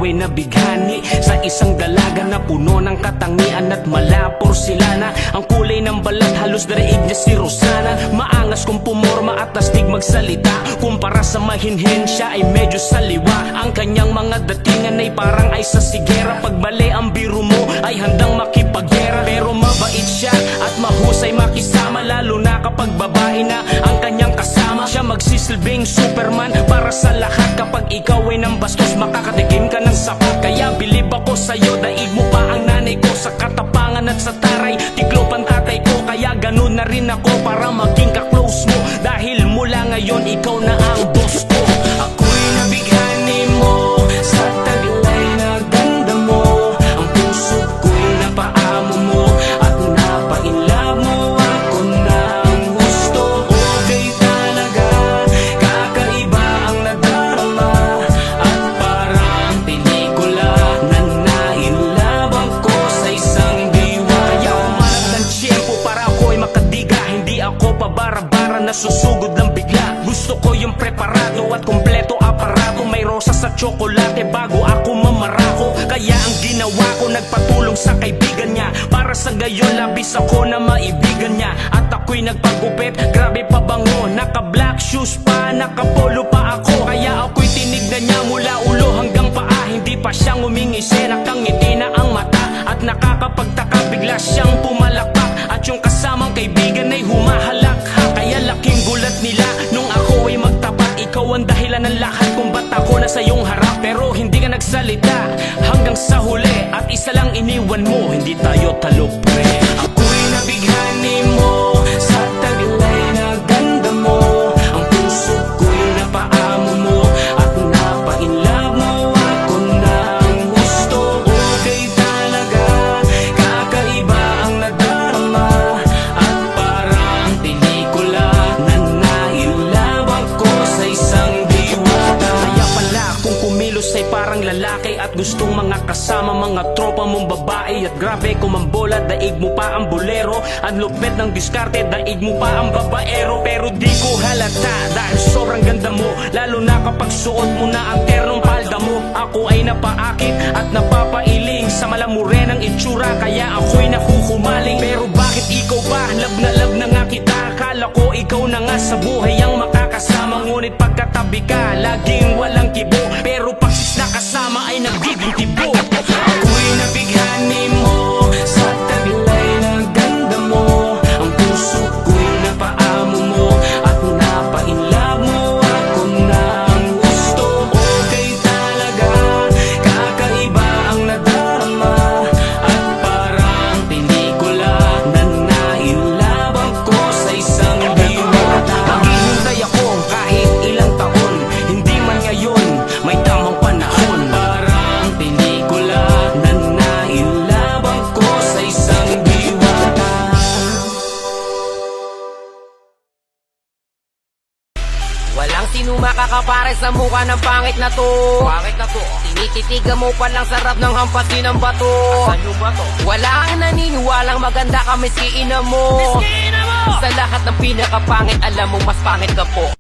Nabighani sa isang dalaga na puno ng katangian at malapor sila na ang kulay ng balat halos daraig niya si Rosana. Maangas kung pumorma at astig magsalita, kumpara sa mahinhin siya ay medyo saliwa. Ang kanyang mga datingan ay parang ay sa sigera, pagbali ang biro mo ay handang makipaggera. Pero mabait siya at mahusay makisama, lalo na kapag babae na ang kanyang kasama. Siya magsisilbing Superman para sa lahat, kapag ikaw ay nang bastos makakatikim ka ng sapat. Kaya bilib ako sa'yo, daig mo pa ang nanay ko, sa katapangan at sa taray tiklopan tatay ko. Kaya ganun na rin ako para maging ka-close mo, dahil mula ngayon ikaw na ang boss ko. Ako'y nabighani mo sa taglay na ganda mo, ang puso ko'y napaamo mo at napainlove mo ako ng gusto. Okay talaga, kakaiba ang nadarama at parang pelikula na nainlove ako sa isang diwa. Umanat ng tiyempo para ako'y makadiga, hindi ako pabara-bara na susugod lang bigla. Gusto ko yung preparado at kompleto aparato, may rosas at tsokolate bago ako mamarako. Kaya ang ginawa ko, nagpatulong sa kaibigan niya para sa gayon labis ako na maibigan niya. At ako'y nagpagupit, grabe pabango, naka-black shoes pa, naka-polo pa ako. Kaya ako'y tinignan niya mula ulo hanggang paa, hindi pa siyang umingisi, nakangiti na ang mata. At nakakapagtaka, bigla siyang pumalakpak at yung kasamang kaibigan ay humahalakha. Kaya laking gulat nila nung ako ay magtapat, ikaw ang dahilan ng lahat kung ba't ako nasa iyong harap. Pero hindi ka nagsalita hanggang sa huli, at isa lang iniwan mo, hindi tayo talo pre. Ako'y nabighani mo sa taglay na ganda mo, ang puso ko'y napaamo mo at napainlove mo ako ng gusto. Okay talaga, kakaiba ang nadarama at parang pelikula na nainlove ako sa isang diwata. Kaya pala kung kumilos ay parang lalaki at gustong mga kasama, mga tropa mong babae. At grabe kumambola, daig mo pa ang bolero. Ang lupit ng diskarte, daig mo pa ang babaero. Pero di ko halata dahil sobrang ganda mo, lalo na kapag suot mo na ang ternong palda mo. Ako ay napaakit at napapailing sa malamurenang itsura, kaya ako'y nakukumaling. Pero bakit ikaw ba? Love na nga kita. Akala ko ikaw na nga sa buhay ang makakasama, ngunit pagkatabi ka, laging walang kibo. Pero pagsis na kasama ay nagiging tibo. Ako'y nabighani mo sa taglay na ganda mo, ang puso ko'y napaamo mo at napainlove mo ako ng gusto. Okay talaga, kakaiba ang nadarama at parang pelikula na nainlove ako sa isang diwata. Maghihintay ako kahit ilang taon, hindi man ngayon, may tamang panahon. Parang pelikula na nainlove ako sa isang diwata. Walang sino makakapare sa mukha ng pangit na to. Tinititigan mo pa lang sarap ng hampasin ng bato. Asan yung bato? Wala kang naniniwalang maganda ka, miski ina mo. Sa lahat ng pinakapangit, alam mo mas pangit ka po.